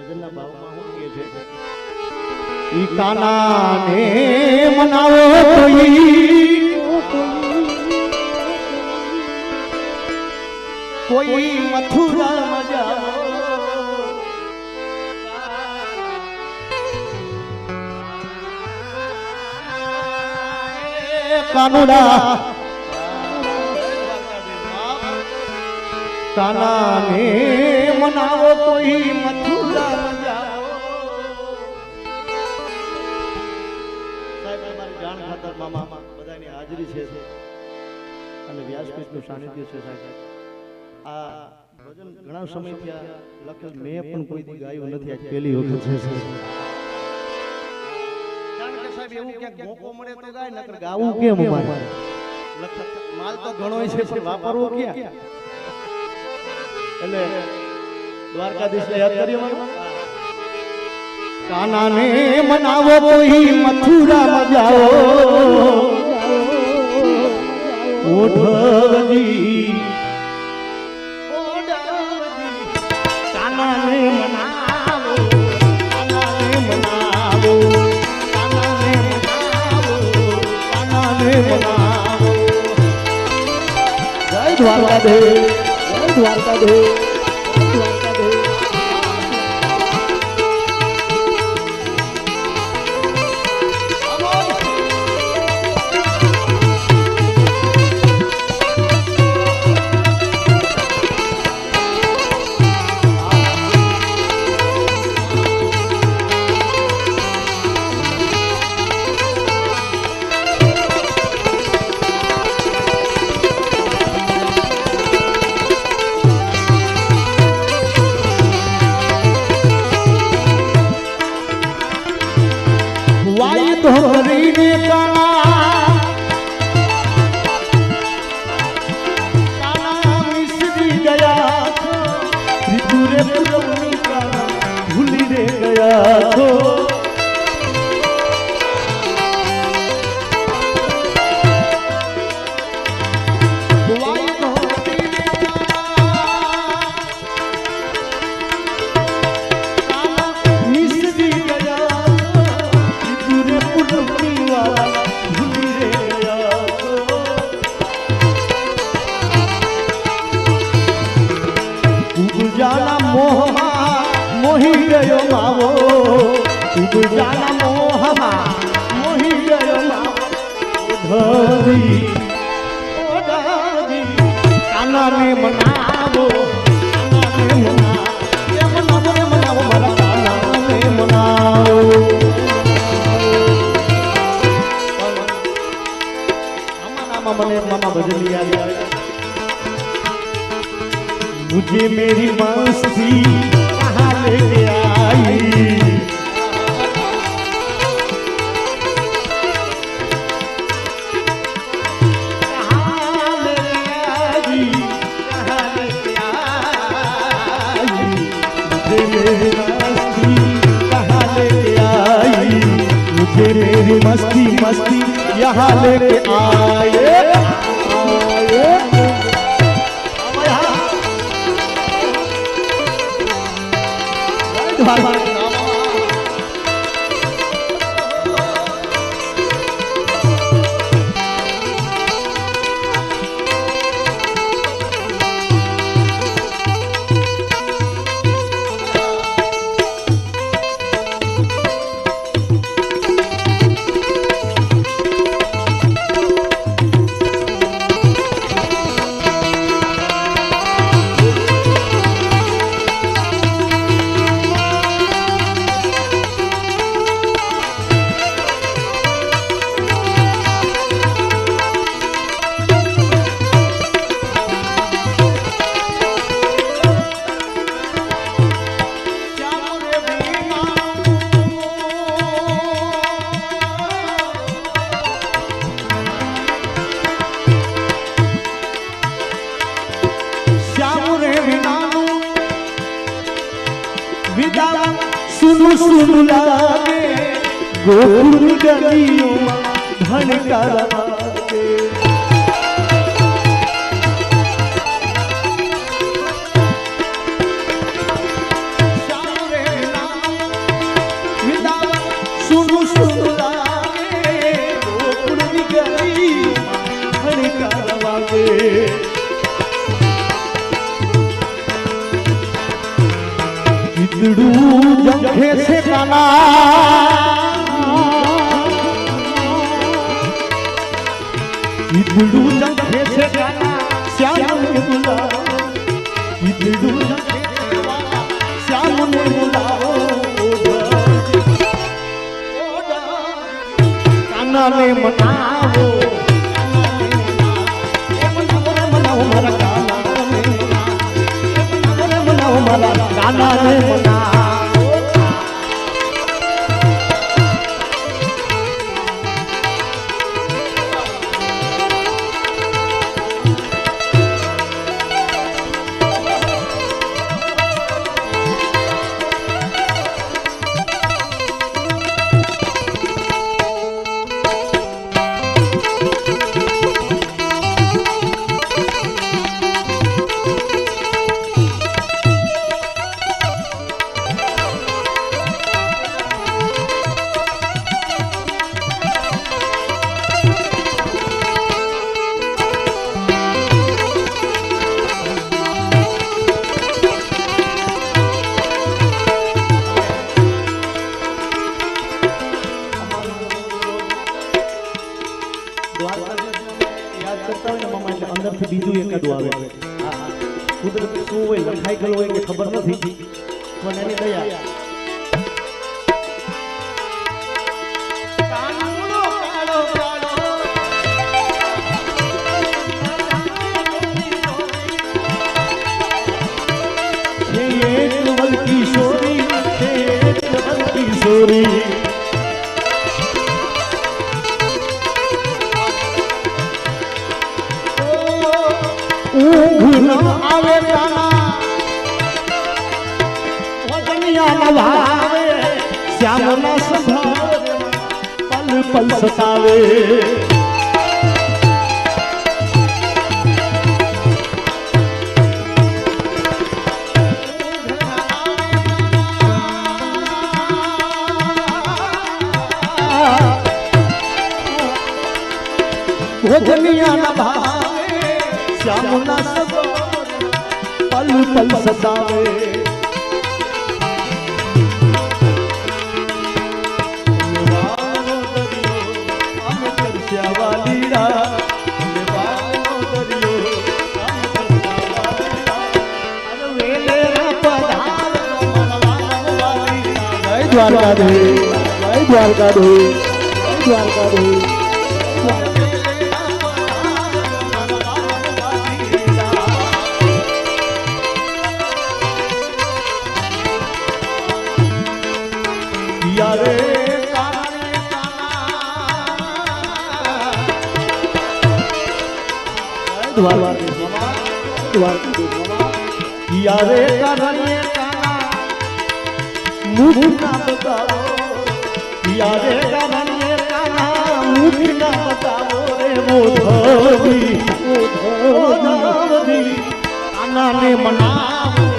ભજનના ભાવમાં શું કહે છે? ઈ કાનાને મનાવો કોઈ મથુરા જાઓ કાનુડા કાનાને મનાવો કોઈ મથુરા જાઓ. સાહેબ અમારી જાણ ખાતર મામા બધાની હાજરી છે અને વ્યાસપીઠનું સાનિધ્ય છે સાહેબ. આ ભજન ઘણા સમયથી લખેલ મેં પણ કોઈ દી ગાયું નથી, આજ પહેલી વખત છે સાહેબ. એવું ક્યાંક મોકો મળે તો ગાય, નકર ગાવું કેમ અમારે? માલ તો ઘણો છે પણ વાપરવો ક્યાં? એટલે દ્વારકાધીશને યાદ કરીએ કાનાને મનાવો કોઈ મથુરા જાઓ ઓઢવજી કાનાને મનાવો કાનાને મનાવો કાનાને મનાવો કાનાને મનાવો. જય દ્વારકાધીશ, જય દ્વારકાધીશ, જય દ્વારકાધીશ. ધોરીને કાના મિશ્રી ગયા છો, ત્રિપુરે પુરવની કાના ભૂલી રે ગયા છો. મોહી ગયો માવો ઉબજાના મોહમાં મોહી ગયો માવો ઓઢવી ઓઢવી કાનાને મનાવો કાનાને મનાવો રે મનાવો મારા કાનાને મનાવો. આમાં મને મામા ભજન યાદ આવે. मुझे मेरी मस्ती कहाँ लेके आई, कहाँ लेके आई, कहाँ लेके आई. मुझे मेरी मस्ती कहाँ लेके आई, मुझे मेरी मस्ती मस्ती यहाँ लेके आए आए. सुनु सुनु लागे गोकुल गलियों भनका लागे. श्याम रे ગીતડું જંખે છે કાના ગીતડું જંખે છે કાના શ્યામ ને બોલાવો ગીતડું જંખે છે કાના શ્યામ ને બોલાવો કાના ને મનાવો મનાવો મારા કાના ને મનાવો અંદરથી બીજું એકાદું આવે કુદરતી શું હોય લખાઈ ગયેલું હોય કે ખબર નથી પણ એની દયા કિશોરી કિશોરી આવે ભાવે શ્યામના સંભાવે પલ પલ સતાવે ભોજનિયાના ભાવે શ્યામના સંભાવે પલ પલ સતાવે દ્વારકા દે દ્વારકા દે દ્વારકા દે યારે દ્વારકા દે દ્વારકા દે યારે કારણે મુખ ના બતાવો યારે કારણે કાના મુખ ના બતાવો રે મોધવી કાના ને મનાવો